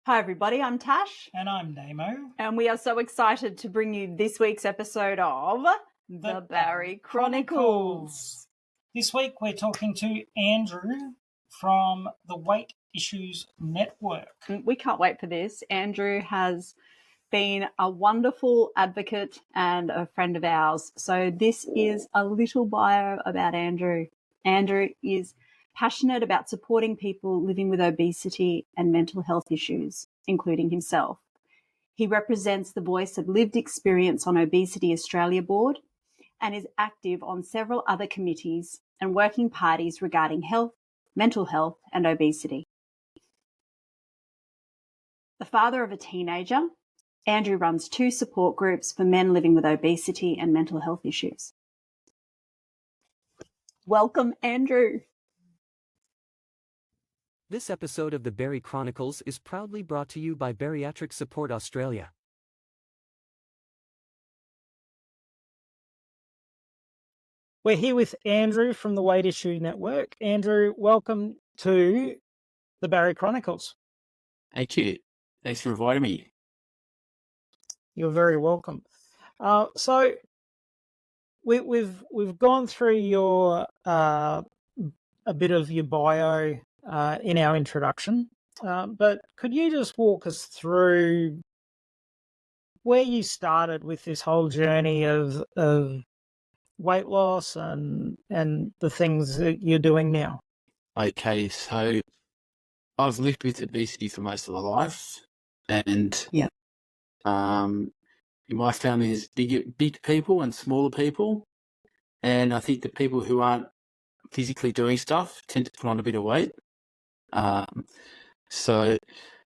Hi everybody, I'm Tash. And I'm Damo. And we are so excited to bring you this week's episode of The Barry Chronicles. This week we're talking to Andrew from the Weight Issues Network. We can't wait for this. Andrew has been a wonderful advocate and a friend of ours. So this is a little bio about Andrew. Andrew is passionate about supporting people living with obesity and mental health issues, including himself. He represents the voice of Lived Experience on Obesity Australia Board and is active on several other committees and working parties regarding health, mental health and obesity. The father of a teenager, Andrew runs 2 support groups for men living with obesity and mental health issues. Welcome, Andrew. This episode of the Barry Chronicles is proudly brought to you by Bariatric Support Australia. We're here with Andrew from the Weight Issue Network. Andrew, welcome to the Barry Chronicles. Thank you. Thanks for inviting me. You're very welcome. So we've gone through your a bit of your bio in our introduction, but could you just walk us through where you started with this whole journey of weight loss and the things that you're doing now? Okay, so I've lived with obesity for most of my life, and my family is big people and smaller people, and I think the people who aren't physically doing stuff tend to put on a bit of weight. So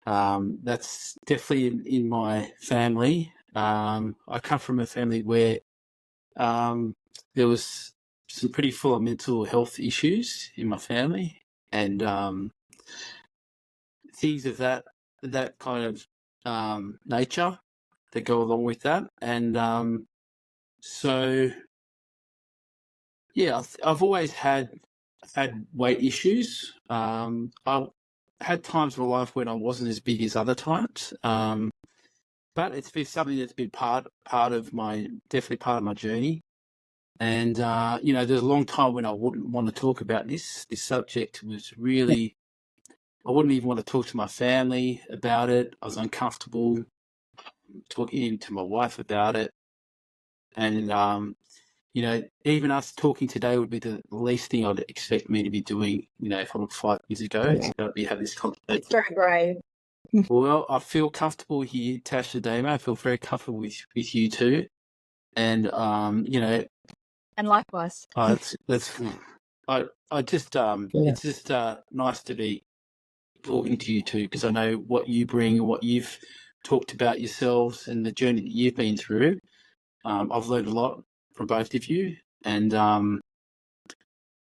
that's definitely in my family. I come from a family where there was some pretty full of mental health issues in my family, and things of that kind of nature that go along with that. And so, yeah, I've always had weight issues. I had times in my life when I wasn't as big as other times, but it's been something that's been definitely part of my journey. And there's a long time when I wouldn't want to talk about this. This subject was really, I wouldn't even want to talk to my family about it. I was uncomfortable talking to my wife about it. And, even us talking today would be the least thing I'd expect me to be doing, from 5 years ago. We have this conversation. It's very brave. Well, I feel comfortable here, Tash and Damo. I feel very comfortable with you too. And, And likewise. it's just nice to be talking to you too, because I know what you bring, what you've talked about yourselves, and the journey that you've been through. I've learned a lot from both of you, and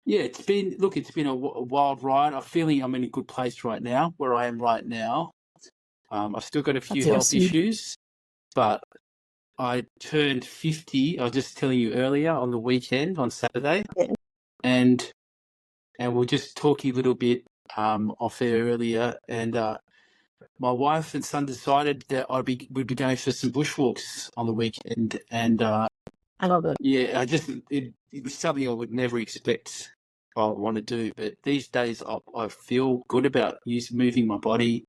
it's been a wild ride. I'm feeling I'm in a good place right now, where I am right now. I've still got a few health issues, but I turned 50. I was just telling you earlier on the weekend, on Saturday, and we're just talking a little bit off air earlier, and my wife and son decided that we'd be going for some bushwalks on the weekend, and I love it. Yeah, it was something I would never expect I would want to do, but these days I feel good about moving my body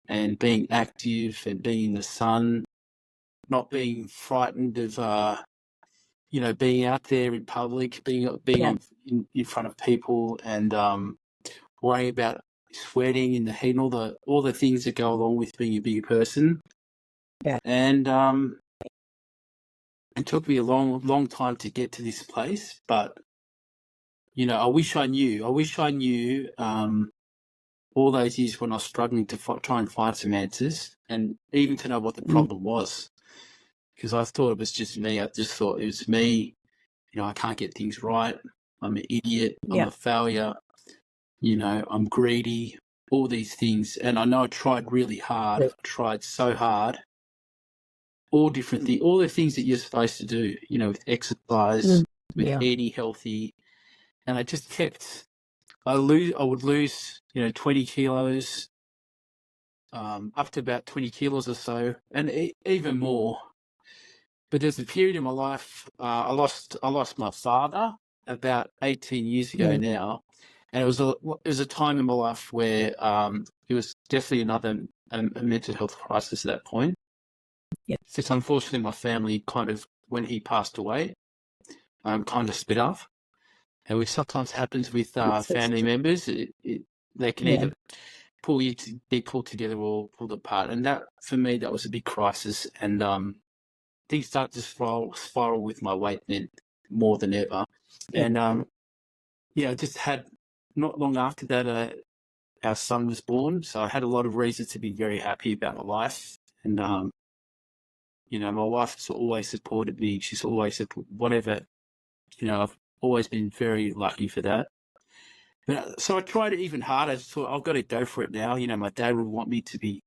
and being active and being in the sun, not being frightened of being out there in public, being in front of people, and worrying about sweating in the heat and all the things that go along with being a bigger person. Yeah. And it took me a long time to get to this place, but I wish I knew all those years when I was struggling to try and find some answers, and even to know what the problem was, because I thought it was just me. I just thought it was me. I can't get things right. I'm an idiot. I'm a failure. I'm greedy. All these things, and I know I tried really hard. I tried so hard. All different things, all the things that you're supposed to do. With exercise, with eating healthy. And I just kept, I would lose, 20 kilos, up to about 20 kilos or so, and even more. But there's a period in my life, I lost my father about 18 years ago now, and it was a time in my life where it was definitely another a mental health crisis at that point. Yeah. Since unfortunately my family when he passed away, kind of split up, and which sometimes happens with family members. They can either be pulled together or pulled apart, and that for me that was a big crisis, and things started to spiral with my weight then more than ever. Yeah. And I just had, not long after that, our son was born, so I had a lot of reasons to be very happy about my life. And my wife has always supported me. She's always said whatever. I've always been very lucky for that. But so I tried it even harder. I just thought, I've got to go for it now. My dad would want me to be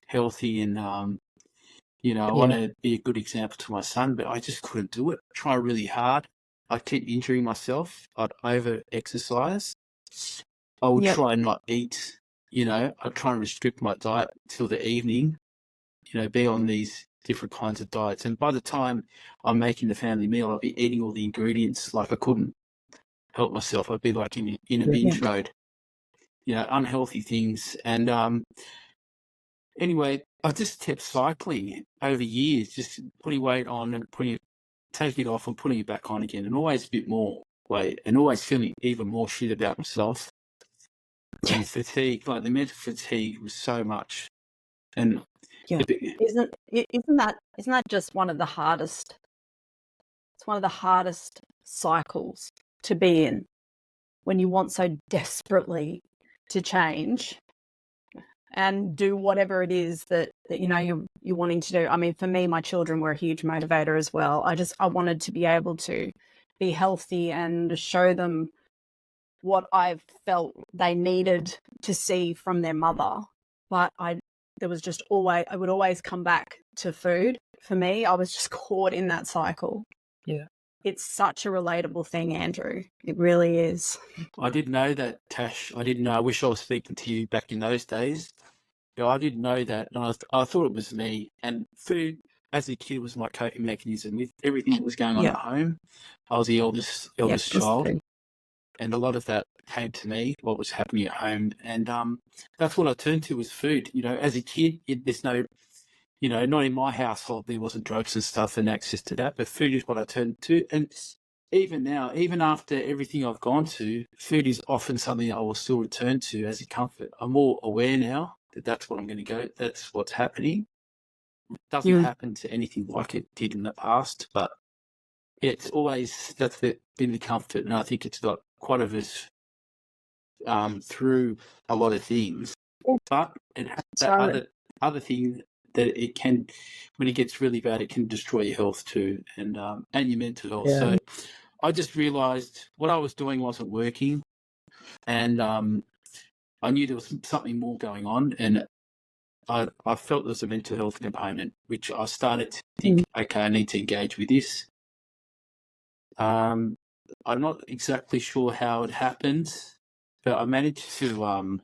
healthy, and I want to be a good example to my son, but I just couldn't do it. I try really hard. I keep injuring myself. I'd over-exercise. I would try and not eat. I'd try and restrict my diet till the evening, be on these different kinds of diets. And by the time I'm making the family meal, I'd be eating all the ingredients like I couldn't help myself. I'd be like in a binge mode, unhealthy things. And anyway, I just kept cycling over years, just putting weight on and taking it off and putting it back on again, and always a bit more weight, and always feeling even more shit about myself. And fatigue, like the mental fatigue was so much. And isn't that just one of the hardest? It's one of the hardest cycles to be in when you want so desperately to change and do whatever it is that you're wanting to do. I mean, for me, my children were a huge motivator as well. I wanted to be able to be healthy and show them what I felt they needed to see from their mother. But I would always come back to food. For me, I was just caught in that cycle. Yeah. It's such a relatable thing, Andrew. It really is. I didn't know that, Tash. I didn't know. I wish I was speaking to you back in those days. I didn't know that. And I thought it was me. And food, as a kid, was my coping mechanism. With everything that was going on at home, I was the eldest child. And a lot of that came to me, what was happening at home. And that's what I turned to was food. As a kid, there's no, not in my household, there wasn't drugs and stuff and access to that, but food is what I turned to. And even now, even after everything I've gone to, food is often something I will still return to as a comfort. I'm more aware now that that's what I'm going to go. That's what's happening. It doesn't happen to anything like it did in the past, but it's always, been the comfort. And I think it's got quite of us through a lot of things. But it has that other thing that it can, when it gets really bad, it can destroy your health too, and your mental health. So I just realised what I was doing wasn't working, and I knew there was something more going on, and I felt there was a mental health component, which I started to think, okay, I need to engage with this. I'm not exactly sure how it happened, but I managed to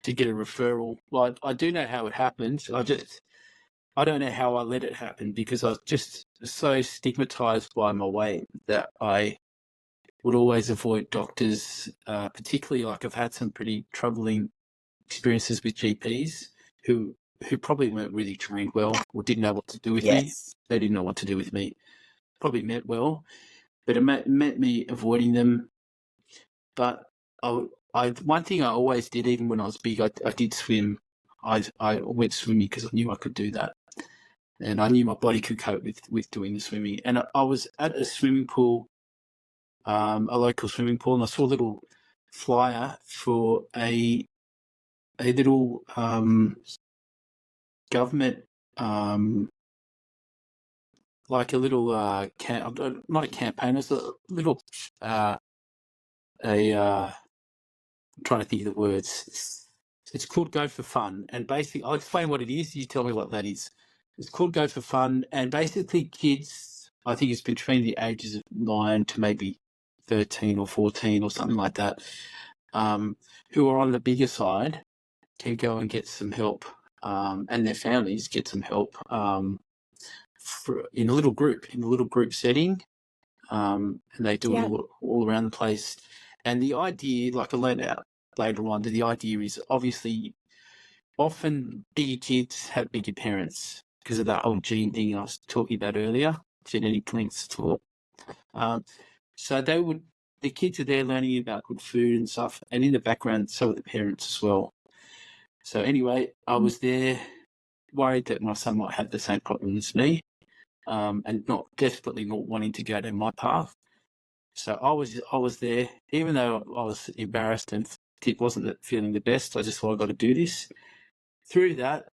get a referral. Well, I do know how it happened. I don't know how I let it happen, because I was just so stigmatized by my weight that I would always avoid doctors, particularly like I've had some pretty troubling experiences with GPs who probably weren't really trained well or didn't know what to do with me. They didn't know what to do with me. Probably meant well, but it meant me avoiding them. But one thing I always did, even when I was big, I did swim. I went swimming because I knew I could do that. And I knew my body could cope with doing the swimming. And I was at a swimming pool, a local swimming pool, and I saw a little flyer for a little government, like a little not a campaign, it's a little I'm trying to think of the words. It's called Go for Fun, and basically, I'll explain what it is. You tell me what that is. It's called Go for Fun, and basically kids, I think it's between the ages of 9 to maybe 13 or 14 or something like that, who are on the bigger side, can go and get some help and their families get some help in a little group setting, and they do it all around the place. And the idea, like I learned out later on, that the idea is obviously often bigger kids have bigger parents because of that whole gene thing I was talking about earlier, genetic links to it. So the kids are there learning about good food and stuff, and in the background, so are the parents as well. So anyway, I was there worried that my son might have the same problem as me, and not desperately not wanting to go down my path. So I was there, even though I was embarrassed and it wasn't feeling the best. I just thought I got to do this. Through that,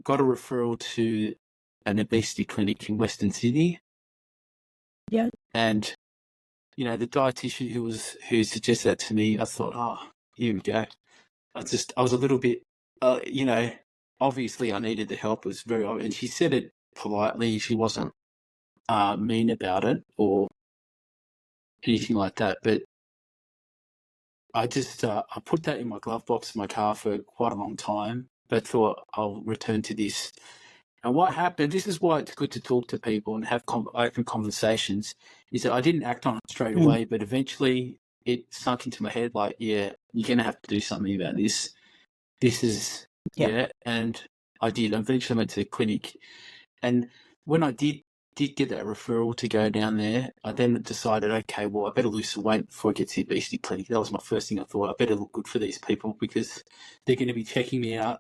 got a referral to an obesity clinic in Western Sydney. Yeah. And the dietitian who suggested that to me, I thought, oh, here we go. I was a little bit, obviously I needed the help. It was very obvious. And she said it politely. She wasn't mean about it or anything like that. But I just, I put that in my glove box in my car for quite a long time, but thought I'll return to this. And what happened, this is why it's good to talk to people and have open conversations, is that I didn't act on it straight away, but eventually it sunk into my head like, yeah, you're going to have to do something about this. This is, and I did. Eventually I went to the clinic. And when I did get that referral to go down there, I then decided, okay, well, I better lose some weight before I get to the obesity clinic. That was my first thing I thought. I better look good for these people because they're going to be checking me out.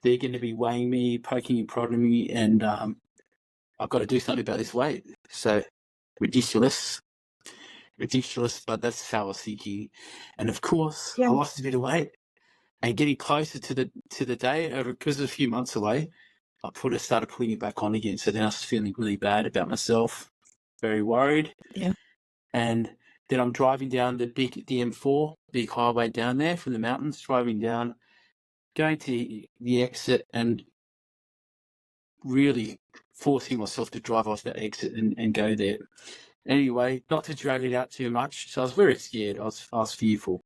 They're going to be weighing me, poking and prodding me, and I've got to do something about this weight. So ridiculous, but that's how I was thinking. And of course, I lost a bit of weight, and getting closer to the day, because it was a few months away, I started putting it back on again. So then I was feeling really bad about myself, very worried. Yeah. And then I'm driving down the M4, big highway down there from the mountains, driving down, going to the exit and really forcing myself to drive off that exit and go there. Anyway, not to drag it out too much. So I was very scared. I was fearful.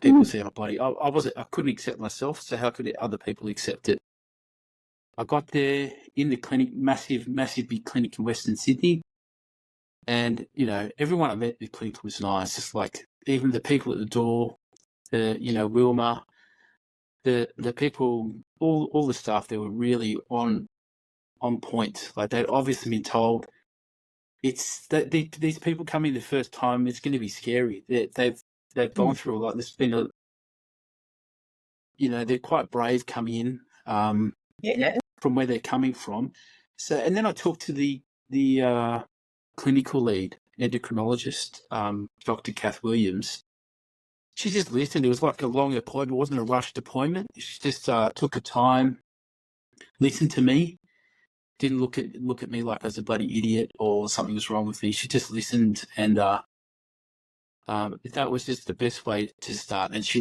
People see my body. I couldn't accept myself. So how could other people accept it? I got there in the clinic, massive big clinic in Western Sydney. And, everyone I met at the clinic was nice. Just like even the people at the door, Wilma, the people, all the staff, they were really on point. Like they'd obviously been told it's that these people coming the first time, it's going to be scary. They've gone through a lot. There's been they're quite brave coming in from where they're coming from. So, and then I talked to the clinical lead, endocrinologist, Dr. Kath Williams. She just listened. It was like a long appointment. It wasn't a rushed appointment. She just took her time, listened to me, didn't look at me like I was a bloody idiot or something was wrong with me. She just listened, and that was just the best way to start. And she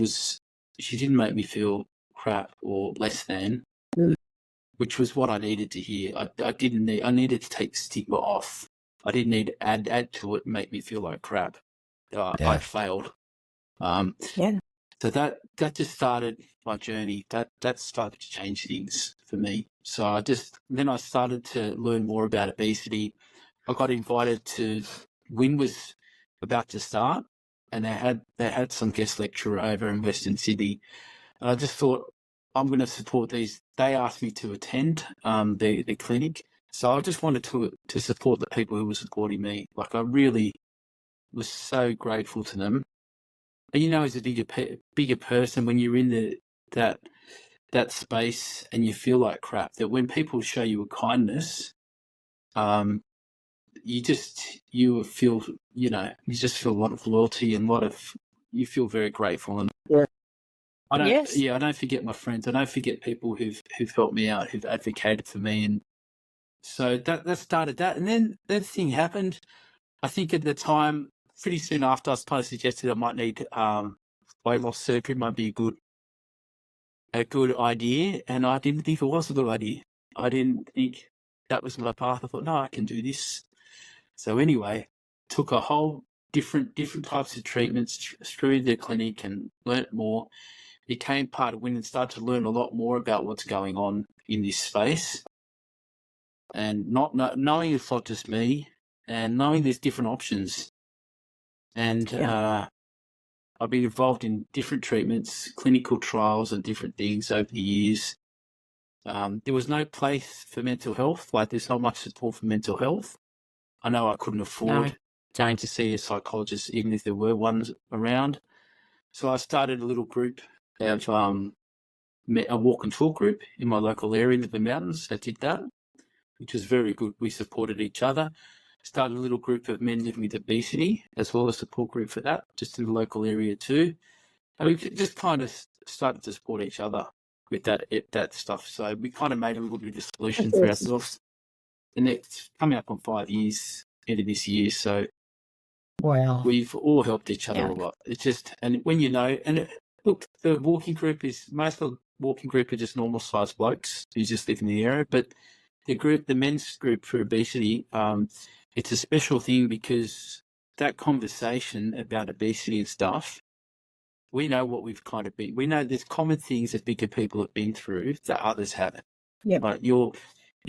didn't make me feel crap or less than, which was what I needed to hear. I needed to take the stigma off. I didn't need to add to it and make me feel like crap. I failed. So that just started my journey. That started to change things for me. So I started to learn more about obesity. I got invited to WIN was about to start, and they had some guest lecturer over in Western Sydney. And I just thought, I'm going to support these. They asked me to attend the clinic, so I just wanted to support the people who were supporting me. Like I really was so grateful to them. And as a bigger person, when you're in that space and you feel like crap, that when people show you a kindness, you just feel a lot of loyalty and you feel very grateful. And I don't forget my friends. I don't forget people who've helped me out, who've advocated for me, and so that started that. And then that thing happened. I think at the time, pretty soon after, I was kind of suggested I might need weight loss surgery. Might be a good idea, and I didn't think it was a good idea. I didn't think that was my path. I thought, no, I can do this. So anyway, took a whole different types of treatments through the clinic and learnt more. became part of winning, started to learn a lot more about what's going on in this space, and knowing it's not just me, and knowing there's different options. And I've been involved in different treatments, clinical trials, and different things over the years. There was no place for mental health. Like, there's not much support for mental health. I know I couldn't afford going to see a psychologist, even if there were ones around. So I started a little group of a walk and talk group in my local area in the mountains that did that, which was very good. We supported each other. Started a little group of men living with obesity, as well as a support group for that, just in the local area too. And we just kind of started to support each other with that stuff. So we kind of made a little bit of a solution for ourselves. And it's coming up on 5 years into this year. So Wow. we've all helped each other a lot. It's just, and when you know, and look, the walking group most of the walking group are just normal sized blokes who just live in the area. But the men's group for obesity, it's a special thing because that conversation about obesity and stuff, we know what we've kind of been. We know there's common things that bigger people have been through that others haven't. Yep. Like your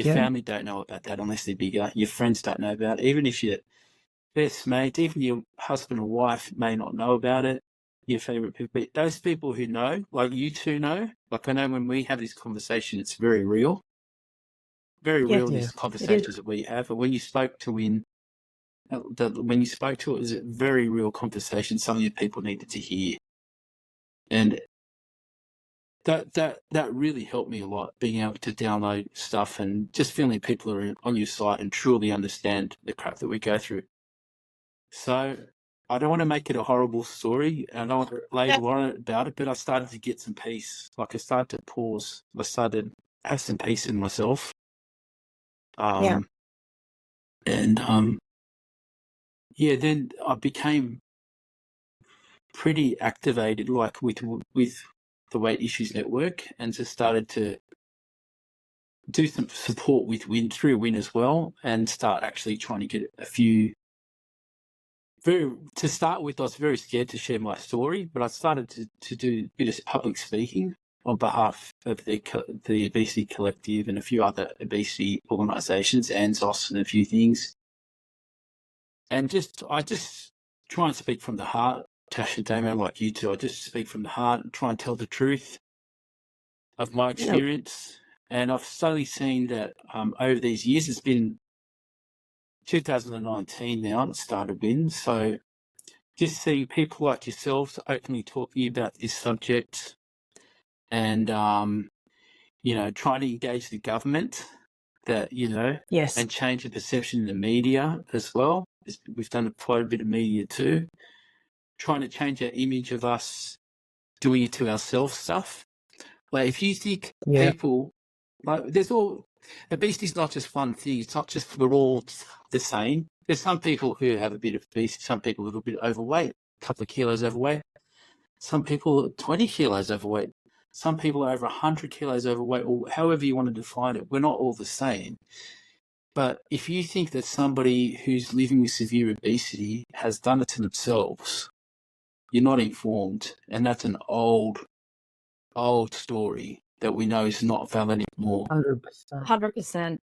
family don't know about that unless they're bigger. Your friends don't know about it. Even if your best mate, even your husband or wife may not know about it. Your favorite people, but those people who know, like you two know, like I know when we have this conversation, it's very real. Very real, these conversations that we have. But when you spoke to it was a very real conversation, something that people needed to hear. And that really helped me a lot, being able to download stuff and just feeling people are on your side and truly understand the crap that we go through. So I don't want to make it a horrible story. I don't want to label on it about it, but I started to get some peace. Like, I started to pause. I started to have some peace in myself. And then I became pretty activated, like with the Weight Issues Network, and just started to do some support with through Win as well, and start actually trying to get a few. To start with, I was very scared to share my story, but I started to do a bit of public speaking on behalf of the Obesity Collective and a few other obesity organisations, ANZOS and a few things. And I just try and speak from the heart, Tash and Damo, like you two. I just speak from the heart and try and tell the truth of my experience. And I've slowly seen that over these years, it's been 2019 now, and it started in. So just seeing people like yourselves openly talking about this subject and, trying to engage the government and change the perception in the media as well. We've done quite a bit of media too, trying to change our image of us doing it to ourselves stuff. Like, if you think people, like, obesity is not just one thing. It's not just we're all the same. There's some people who have a bit of obesity, some people a little bit overweight, a couple of kilos overweight. Some people are 20 kilos overweight. Some people are over 100 kilos overweight, or however you want to define it. We're not all the same. But if you think that somebody who's living with severe obesity has done it to themselves, you're not informed. And that's an old story that we know is not valid anymore. 100%.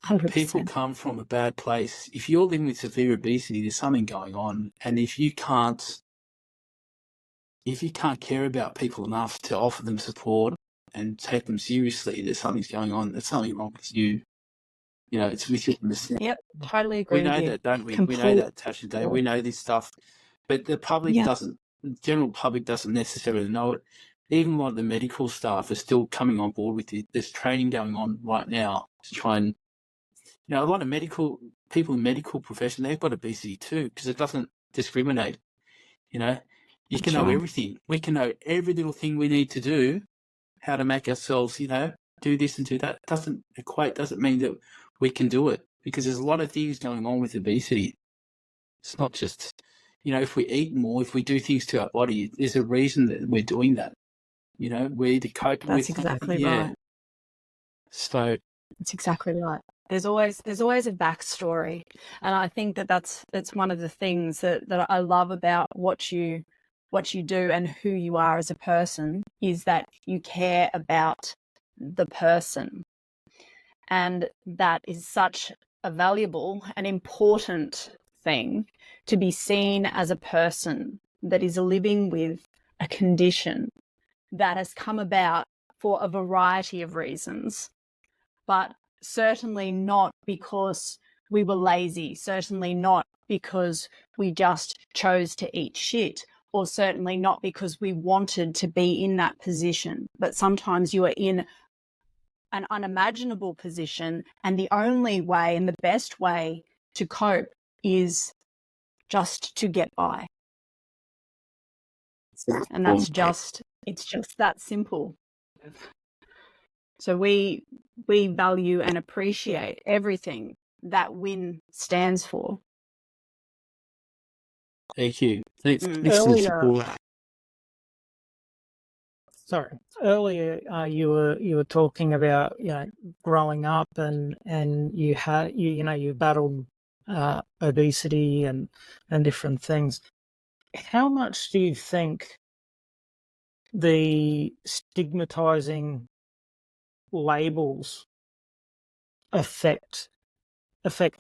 100%. People come from a bad place. If you're living with severe obesity, there's something going on. And if you can't care about people enough to offer them support and take them seriously, there's something's going on. There's something wrong with you. It's with you. Yep, totally agree. We know that, don't we? We know that, Tash and Dave. We know this stuff, but the public doesn't. The general public doesn't necessarily know it. Even like the medical staff are still coming on board with it. There's training going on right now to try and, a lot of people in medical profession, they've got obesity too, because it doesn't discriminate. You can know everything. We can know every little thing we need to do, how to make ourselves, do this and do that. Doesn't mean that we can do it, because there's a lot of things going on with obesity. It's not just, if we eat more, if we do things to our body, there's a reason that we're doing that. We're either coping with. That's exactly right. So that's exactly right. There's always a backstory, and I think that's one of the things that I love about what you what you do and who you are as a person is that you care about the person. And that is such a valuable and important thing, to be seen as a person that is living with a condition that has come about for a variety of reasons, but certainly not because we were lazy, certainly not because we just chose to eat shit, or certainly not because we wanted to be in that position. But sometimes you are in an unimaginable position, and the only way and the best way to cope is just to get by. And that's just, it's just that simple. So we value and appreciate everything that WIN stands for. Thank you. Thanks. Mm. Excellent Earlier, support. earlier you were talking about, you know, growing up and you had you battled obesity and different things. How much do you think the stigmatizing labels affect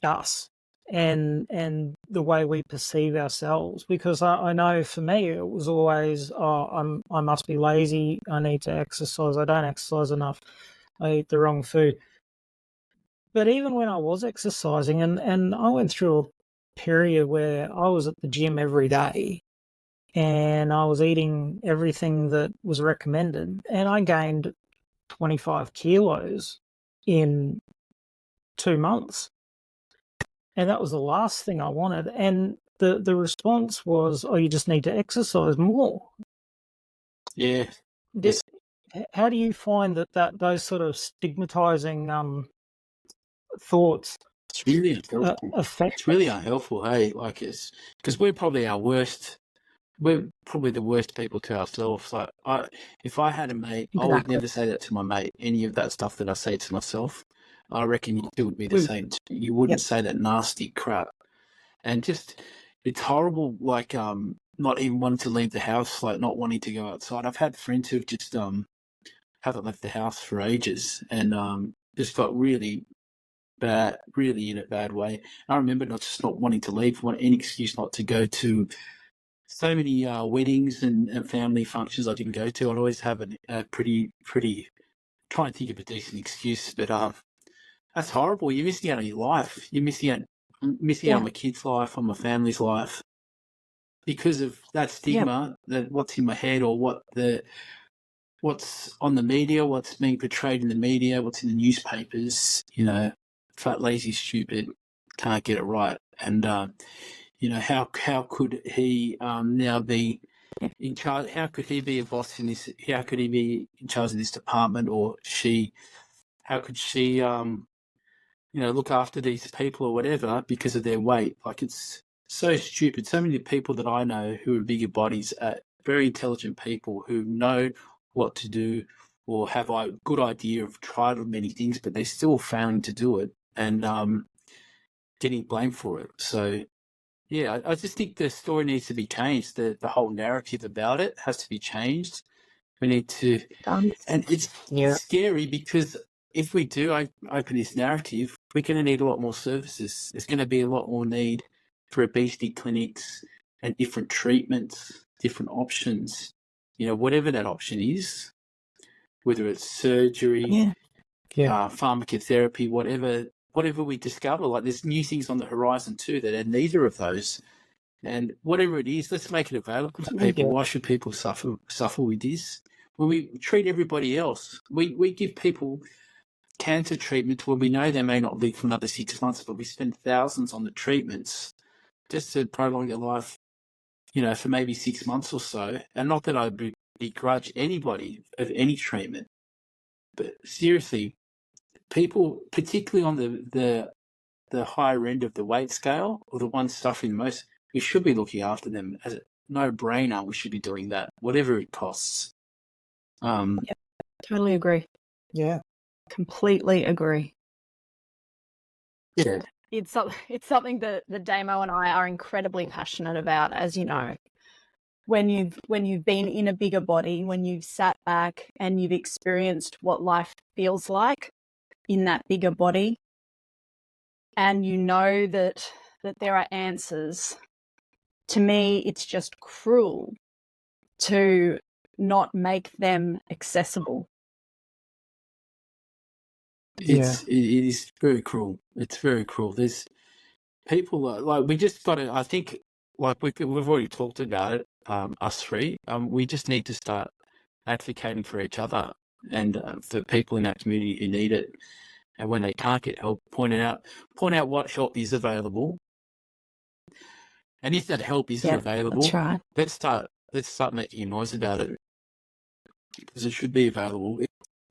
us and the way we perceive ourselves? Because I know for me it was always, I must be lazy, I need to exercise, I don't exercise enough, I eat the wrong food. But even when I was exercising, and I went through a period where I was at the gym every day and I was eating everything that was recommended, and I gained 25 kilos in 2 months. And that was the last thing I wanted. And the response was, oh, you just need to exercise more. Yeah. How do you find that those sort of stigmatizing thoughts It's really unhelpful. affect? It's really unhelpful, hey? Like, it's because we're probably the worst people to ourselves. Like, if I had a mate, I would never say that to my mate. Any of that stuff that I say to myself, I reckon you still would be the same. You wouldn't say that nasty crap. And just, it's horrible, like, not even wanting to leave the house, like not wanting to go outside. I've had friends who've just haven't left the house for ages and just got really bad, really in a bad way. I remember not wanting to leave, want any excuse not to go to so many weddings and family functions I didn't go to. I'd always have a pretty try and think of a decent excuse, but that's horrible. You're missing out on your life. You're missing out on my kid's life, on my family's life, because of that stigma, that what's in my head or what's on the media, what's being portrayed in the media, what's in the newspapers. You know, fat, lazy, stupid, can't get it right, and you know, how could he now be in charge? How could he be a boss in this? How could he be in charge of this department, or she? How could she, look after these people or whatever because of their weight? Like, it's so stupid. So many people that I know who are bigger bodies are very intelligent people who know what to do or have a good idea of tried many things, but they're still failing to do it and getting blamed for it. So, yeah, I just think the story needs to be changed. The whole narrative about it has to be changed. We need to, and it's scary because if we do open this narrative, we're going to need a lot more services. There's going to be a lot more need for obesity clinics and different treatments, different options. You know, whatever that option is, whether it's surgery, pharmacotherapy, whatever we discover. Like, there's new things on the horizon too that are neither of those. And whatever it is, let's make it available to people. Why should people suffer with this? When we treat everybody else, we give people cancer treatments when we know they may not live for another 6 months, but we spend thousands on the treatments just to prolong their life, you know, for maybe 6 months or so. And not that I begrudge anybody of any treatment, but seriously, people, particularly on the higher end of the weight scale or the ones suffering most, we should be looking after them as a no-brainer. We should be doing that, whatever it costs. Totally agree. Yeah. Completely agree. Yeah. It's something that Damo and I are incredibly passionate about, as you know. when you've been in a bigger body, when you've sat back and you've experienced what life feels like in that bigger body, and you know that there are answers. To me, it's just cruel to not make them accessible. It is very cruel. It's very cruel. There's people like we just got to. I think like we've already talked about it. Us three. We just need to start advocating for each other and for people in that community who need it. And when they can't get help, point out what help is available. And if that help isn't available, That's right. let's start making noise about it, because it should be available.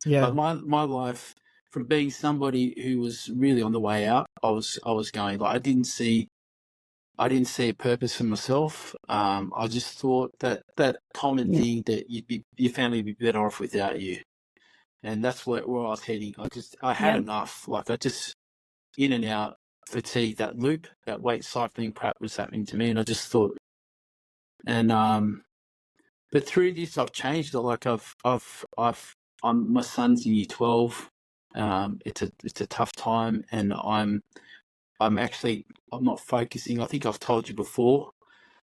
Yeah. But my life, from being somebody who was really on the way out, I was going like I didn't see a purpose for myself. I just thought that common thing that your family would be better off without you, and that's where I was heading. I had enough. Like I just in and out fatigue, that loop, that weight cycling crap was happening to me, and I just thought, and but through this I've changed it. Like my son's in year 12. It's a tough time, and I'm not focusing. I think I've told you before,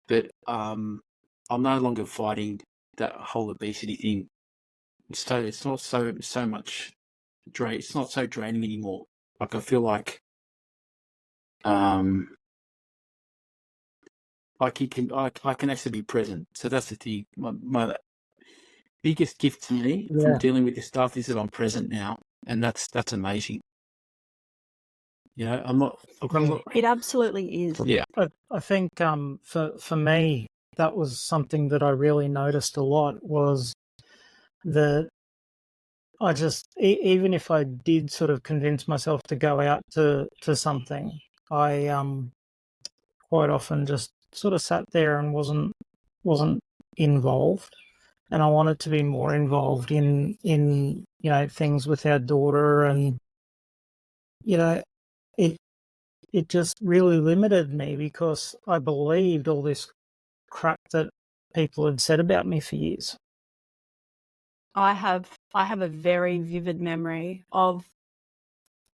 but I'm no longer fighting that whole obesity thing. It's not so much it's not so draining anymore. Like I feel like I can actually be present. So that's the thing. My biggest gift to me from dealing with this stuff is that I'm present now, and that's amazing. You know, I'm not. It absolutely is. Yeah. I think for me, that was something that I really noticed a lot, was that I just, even if I did sort of convince myself to go out to something, I quite often just sort of sat there and wasn't involved. And I wanted to be more involved in things with our daughter, and it just really limited me, because I believed all this crap that people had said about me for years. I have a very vivid memory of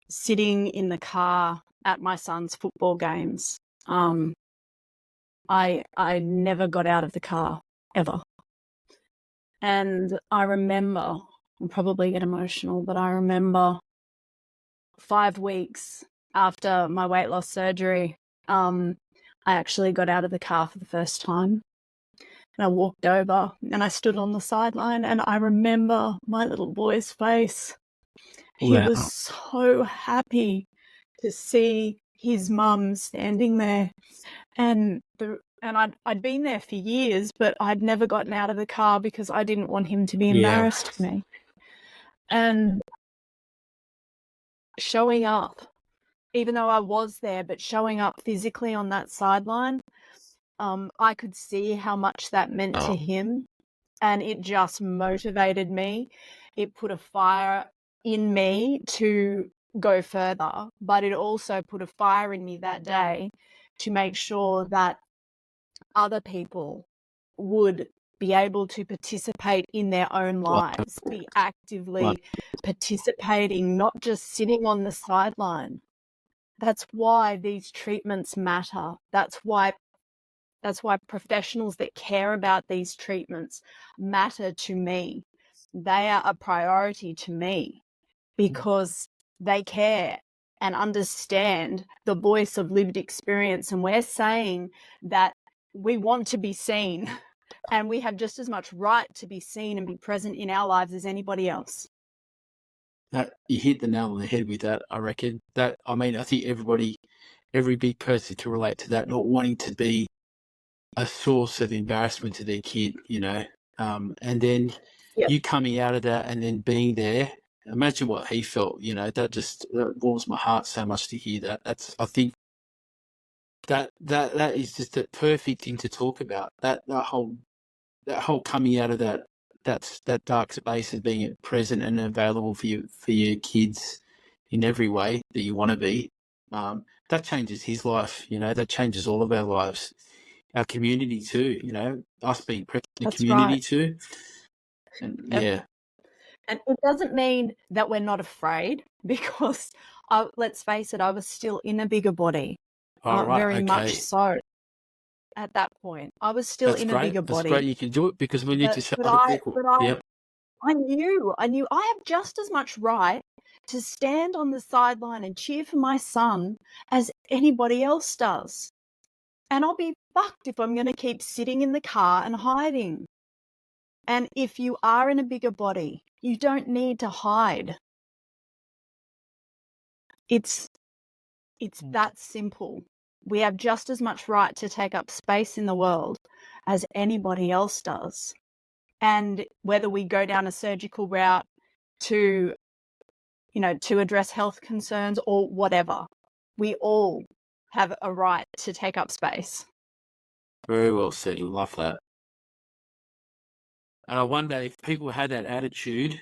sitting in the car at my son's football games. I never got out of the car ever. And I remember, I'll probably get emotional, but I remember 5 weeks after my weight loss surgery, I actually got out of the car for the first time. And I walked over and I stood on the sideline, and I remember my little boy's face. He was so happy to see his mum standing there. And I'd been there for years, but I'd never gotten out of the car because I didn't want him to be embarrassed of me. And showing up, even though I was there, but showing up physically on that sideline, I could see how much that meant to him, and it just motivated me. It put a fire in me to go further, but it also put a fire in me that day to make sure that other people would be able to participate in their own lives, be actively participating, not just sitting on the sideline. That's why these treatments matter. That's why professionals that care about these treatments matter to me. They are a priority to me because they care and understand the voice of lived experience. And we're saying that we want to be seen, and we have just as much right to be seen and be present in our lives as anybody else. You hit the nail on the head with that, I reckon. I think every big person can relate to that, not wanting to be a source of embarrassment to their kid, and then you coming out of that and then being there. Imagine what he felt, that warms my heart so much to hear that. I think that is just a perfect thing to talk about. That whole coming out of that dark space and being present and available for your kids in every way that you want to be. That changes his life, that changes all of our lives. our community too. Us being present in the That's community right. too. And Yep. And it doesn't mean that we're not afraid, because let's face it, I was still in a bigger body. all right, Very okay, much so at that point. I was still that's in a great. bigger That's body. great. You can do it because we need to show But other I people. but I Yep. I knew I have just as much right to stand on the sideline and cheer for my son as anybody else does. And I'll be fucked if I'm going to keep sitting in the car and hiding. And if you are in a bigger body, you don't need to hide. It's that simple. We have just as much right to take up space in the world as anybody else does. And whether we go down a surgical route to address health concerns or whatever, we all have a right to take up space. Very well said. You love that. And I wonder if people had that attitude,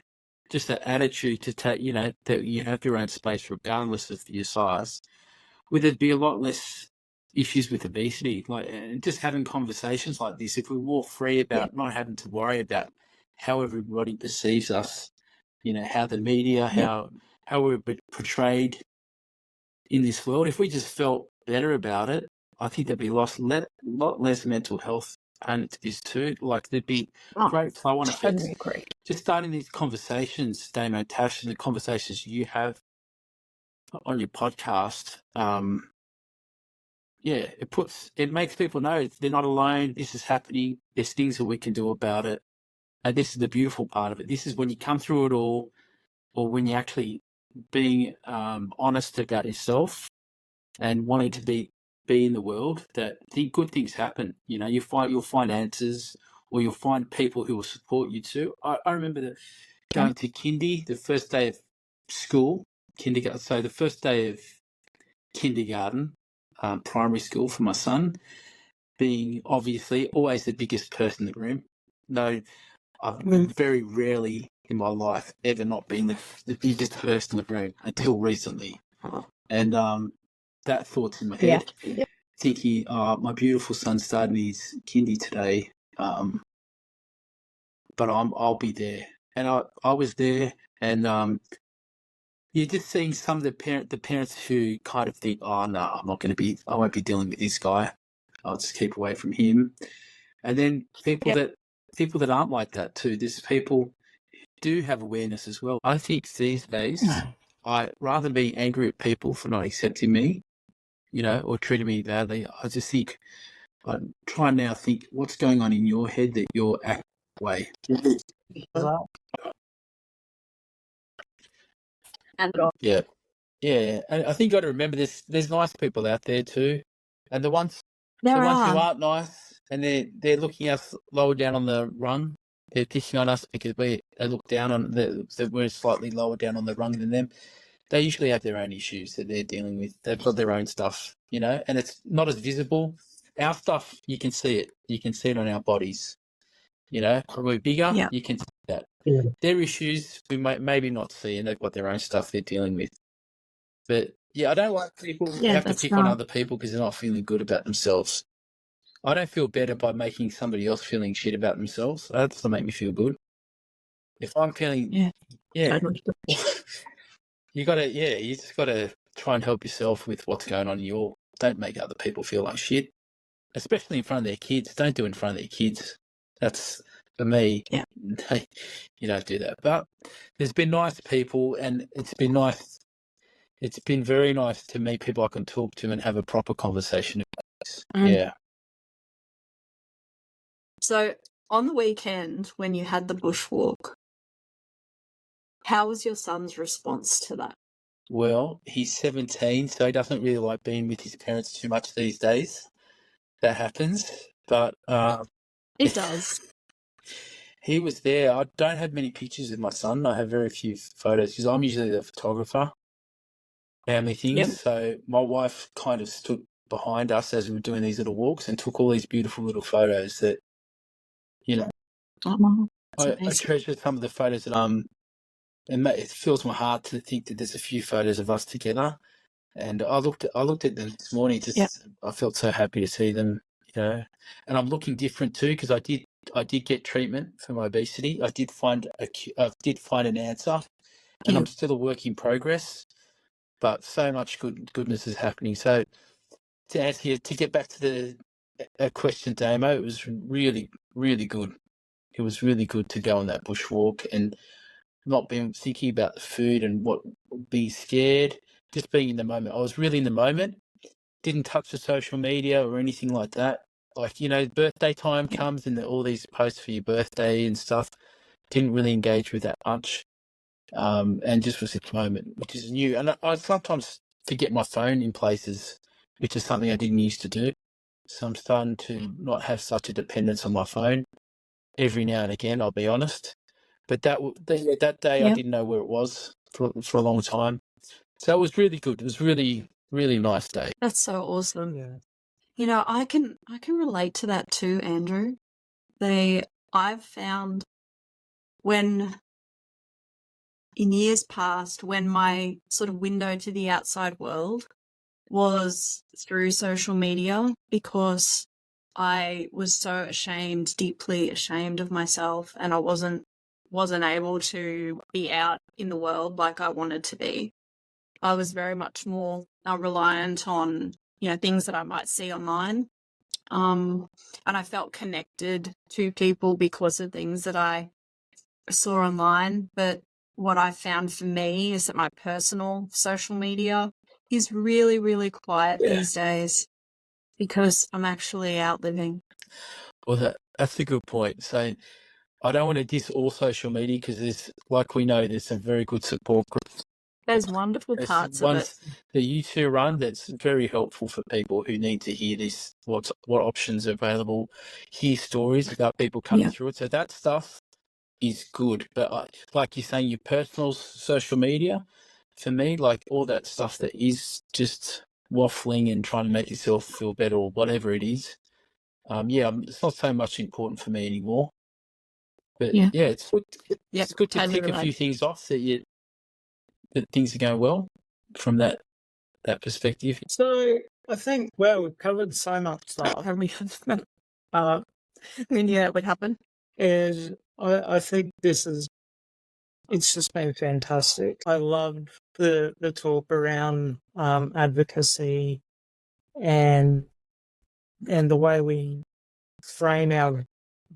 just that attitude to take, that you have your own space regardless of your size, would there be a lot less issues with obesity? And just having conversations like this, if we're more free about not having to worry about how everybody perceives us, how the media, how we're portrayed in this world, if we just felt better about it, I think there'd be a lot less mental health and this too. There'd be great flow-on effects. Totally agree. Just starting these conversations, Damo, Tash, and the conversations you have on your podcast, it makes people know they're not alone. This is happening. There's things that we can do about it. And this is the beautiful part of it. This is when you come through it all, or when you're actually being honest about yourself and wanting to be in the world, that good things happen. You'll find answers, or you'll find people who will support you too. I remember going to kindy, the first day of school, kindergarten. So the first day of kindergarten, primary school for my son, being obviously always the biggest person in the room. No, I've very rarely in my life ever not been the biggest person in the room until recently. And that thought's in my head, thinking, my beautiful son's starting his kindy today, but I'll be there. And I was there, and you're just seeing some of the parents who kind of think, oh no, I won't be dealing with this guy. I'll just keep away from him. And then people that aren't like that too. There's people who do have awareness as well. I think these days, I rather be angry at people for not accepting me, or treating me badly. I just think, I try now think what's going on in your head that you're acting that way. Yeah. Yeah, and I think you got to remember this. There's nice people out there too, and the ones who aren't nice, and they're looking us lower down on the rung. They're pissing on us because they look down on that we're slightly lower down on the rung than them. They usually have their own issues that they're dealing with. They've got their own stuff, and it's not as visible. Our stuff, you can see it. You can see it on our bodies. When we're bigger, you can see that. Yeah. Their issues we might maybe not see, and they've got their own stuff they're dealing with. But I don't like people who have to pick on other people because they're not feeling good about themselves. I don't feel better by making somebody else feeling shit about themselves. That doesn't make me feel good. If I'm feeling, you just gotta try and help yourself with what's going on in don't make other people feel like shit, especially in front of their kids. Don't do it in front of their kids. That's, for me, you don't do that. But there's been nice people, and it's been nice. It's been very nice to meet people I can talk to and have a proper conversation. Yeah. So on the weekend when you had the bushwalk, how was your son's response to that? Well, he's 17, so he doesn't really like being with his parents too much these days. That happens. But it does. He was there. I don't have many pictures of my son. I have very few photos because I'm usually the photographer. Family things. So my wife kind of stood behind us as we were doing these little walks and took all these beautiful little photos that, I treasure some of the photos that and it fills my heart to think that there's a few photos of us together. And I looked at them this morning. I felt so happy to see them. and I'm looking different too, because I did get treatment for my obesity. I did find an answer, and I'm still a work in progress. But so much goodness is happening. So to get back to the question, Damo, it was really, really good. It was really good to go on that bushwalk and not being thinking about the food and be scared, just being in the moment. I was really in the moment, didn't touch the social media or anything like that. Like, birthday time comes and all these posts for your birthday and stuff. Didn't really engage with that much. And just was this moment, which is new. And I sometimes forget my phone in places, which is something I didn't used to do. So I'm starting to not have such a dependence on my phone every now and again, I'll be honest. But that day I didn't know where it was for a long time. So it was really good. It was really, really nice day. That's so awesome. Yeah. I can relate to that too, Andrew. I've found when in years past, when my sort of window to the outside world was through social media, because I was so ashamed, deeply ashamed of myself, and I wasn't able to be out in the world like I wanted to be. I was very much more reliant on, things that I might see online. And I felt connected to people because of things that I saw online. But what I found for me is that my personal social media is really, really quiet these days because I'm actually out living. Well, that's a good point. So I don't want to diss all social media, because like we know, there's some very good support groups. There's wonderful There's parts of it. ones that you two run that's very helpful for people who need to hear this, what options are available, hear stories about people coming through it. So that stuff is good. But like you're saying, your personal social media, for me, like all that stuff that is just waffling and trying to make yourself feel better or whatever it is, it's not so much important for me anymore. But it's good. It's good to totally tick a right. few things off that things are going well from that perspective. So I think, we've covered so much stuff. It would happen. And I think it's just been fantastic. I loved the talk around advocacy and the way we frame our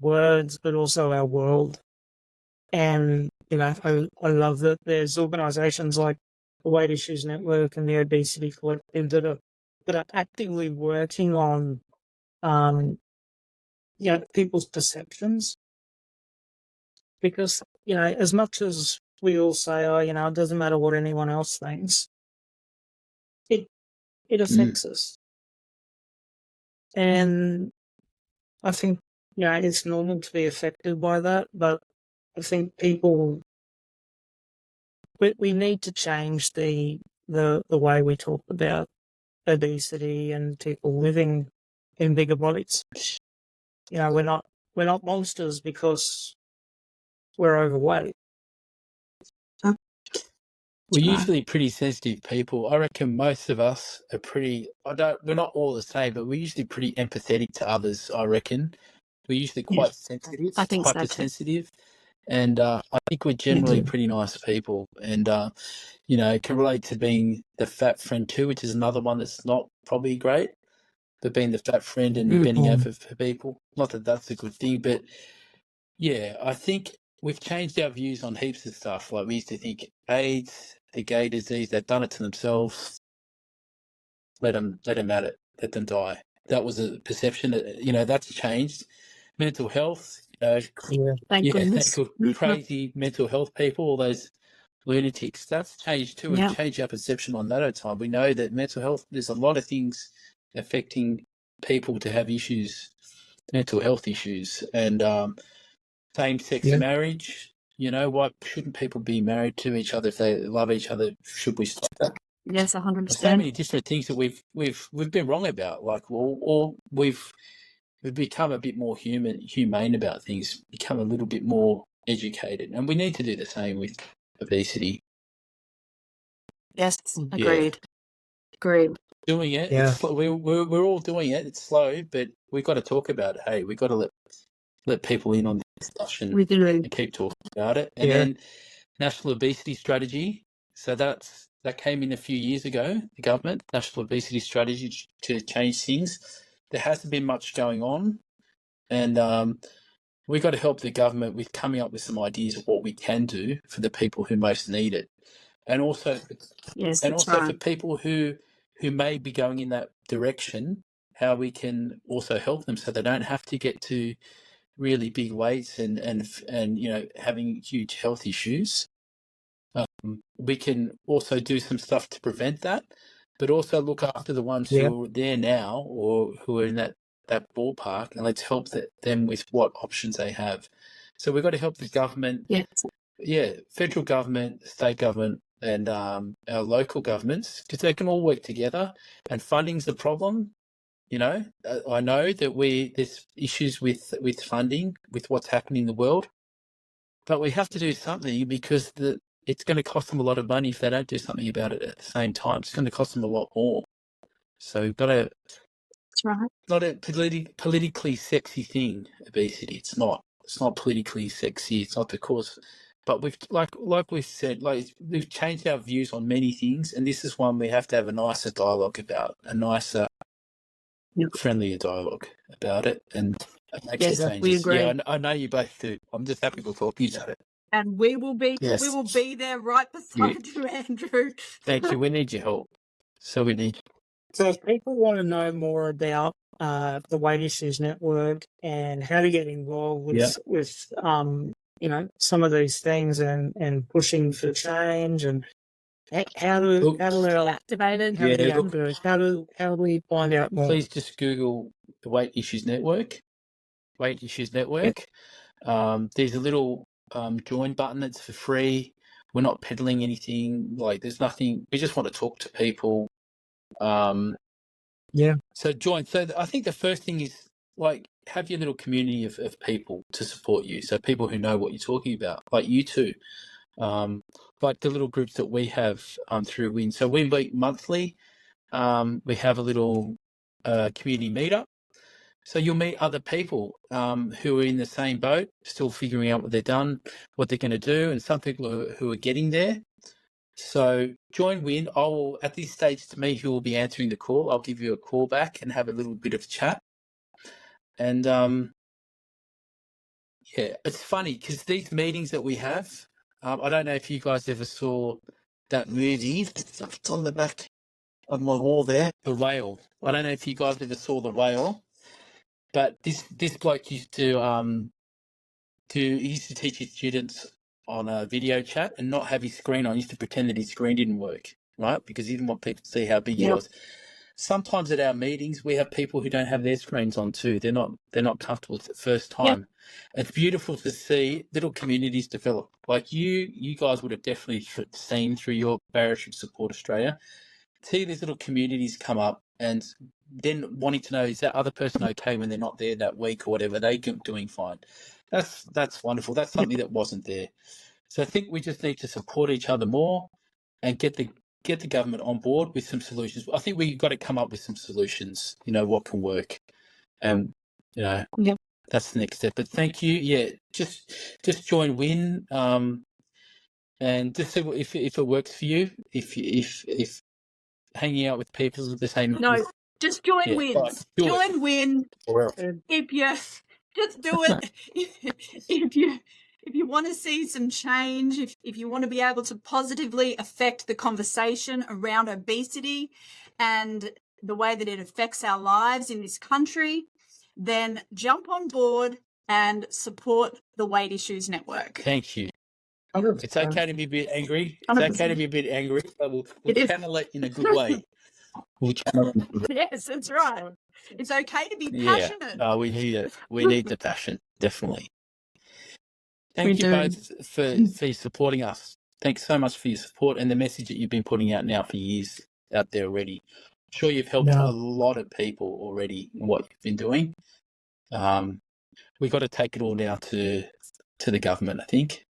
words, but also our world. And, I love that there's organisations like the Weight Issues Network and the Obesity Collective that are actively working on, people's perceptions. Because, as much as we all say, it doesn't matter what anyone else thinks, it affects us. And I think, it's normal to be affected by that, but I think we need to change the way we talk about obesity and people living in bigger bodies. We're not monsters because we're overweight. We're usually pretty sensitive people. I reckon most of us are pretty. We're not all the same, but we're usually pretty empathetic to others. I reckon we're usually quite sensitive, I think so too. hypersensitive, and I think we're generally pretty nice people. And can relate to being the fat friend too, which is another one that's not probably great. But being the fat friend and bending over for people, not that that's a good thing, but yeah, I think we've changed our views on heaps of stuff. Like we used to think AIDS, the gay disease, they've done it to themselves. Let them at it. Let them die. That was a perception. That's changed. Mental health. Thank goodness. Crazy mental health people, all those lunatics. That's changed too. We've changed our perception on that over time. We know that mental health. There's a lot of things affecting people to have issues, mental health issues, and same-sex marriage. Why shouldn't people be married to each other if they love each other? Should we stop that? Yes, 100%. There's so many different things that we've been wrong about. Like, or we've become a bit more humane about things, become a little bit more educated, and we need to do the same with obesity. Yes, agreed. Agreed. doing it. Yeah. It's we're all doing it. It's slow, but we've got to talk about it. Hey, we've got to let people in on the discussion We do. and keep talking about it. And then National Obesity Strategy. So that came in a few years ago. The government National Obesity Strategy to change things. There hasn't been much going on, and we got to help the government with coming up with some ideas of what we can do for the people who most need it, and also for people who may be going in that direction, how we can also help them so they don't have to get to really big weights and having huge health issues. We can also do some stuff to prevent that, but also look after the ones who are there now or who are in that ballpark, and let's help them with what options they have. So we've got to help the government, federal government, state government, and our local governments, because they can all work together. And funding's the problem. I know that there's issues with funding, with what's happening in the world, but we have to do something because it's going to cost them a lot of money if they don't do something about it at the same time. It's going to cost them a lot more. So we've got to. That's right. Not a politically sexy thing, obesity. It's not. It's not politically sexy. It's not the cause. But we've like we've said, we've changed our views on many things, and this is one we have to have a nicer dialogue about, a nicer, friendlier dialogue about it, and make some changes. We agree. Yeah, I know you both do. I'm just happy we're talking about it. And we will be there right beside you, Andrew. Thank you. We need your help. So we need. So if people want to know more about the Weight Issues Network and how to get involved with some of these things and pushing for change and how do they activate it? How do we find out more? Please just Google the Weight Issues Network. Weight Issues Network. There's a little join button that's for free. We're not peddling anything. There's nothing. We just want to talk to people. So join. So I think the first thing is have your little community of people to support you. So people who know what you're talking about, like you two, like the little groups that we have through WIN. So we meet monthly. We have a little community meetup. So you'll meet other people who are in the same boat, still figuring out what they're going to do, and some people who are getting there. So join WIN. At this stage, to me, who will be answering the call, I'll give you a call back and have a little bit of chat. And it's funny because these meetings that we have, I don't know if you guys ever saw that movie. It's on the back of my wall there, The Whale. I don't know if you guys ever saw The Whale, but this bloke used to teach his students on a video chat and not have his screen on. He used to pretend that his screen didn't work, right? Because he didn't want people to see how big he was. Sometimes at our meetings, we have people who don't have their screens on too. They're not comfortable. It's the first time. It's beautiful to see little communities develop. Like you guys would have definitely seen through your Bariatric Support Australia. See these little communities come up and then wanting to know, is that other person okay when they're not there that week or whatever? They're doing fine. That's wonderful. That's something that wasn't there. So I think we just need to support each other more and get the government on board with some solutions. I think we've got to come up with some solutions, what can work. And, that's the next step. But thank you. Yeah, just join WIN and just see if it works for you. If hanging out with people with the same... No, just join WIN. Right, join WIN. Just do it. If you want to see some change, if you want to be able to positively affect the conversation around obesity and the way that it affects our lives in this country, then jump on board and support the Weight Issues Network. Thank you. 100%. It's okay to be a bit angry. It's 100%. Okay to be a bit angry, but we'll channel it in a good way. Yes, that's right. It's okay to be passionate. Yeah, we need it. We need the passion, definitely. Thank you both for supporting us. Thanks so much for your support and the message that you've been putting out now for years out there already. I'm sure you've helped a lot of people already in what you've been doing. We've got to take it all now to the government, I think.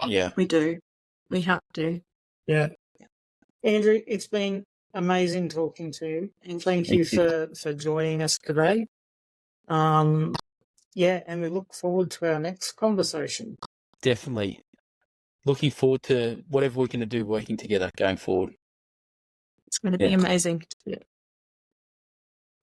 Yeah. We do. We have to. Yeah. Andrew, it's been amazing talking to you, and thank you for joining us today. Yeah, and we look forward to our next conversation. Definitely. Looking forward to whatever we're going to do working together going forward. It's going to be amazing. Yeah.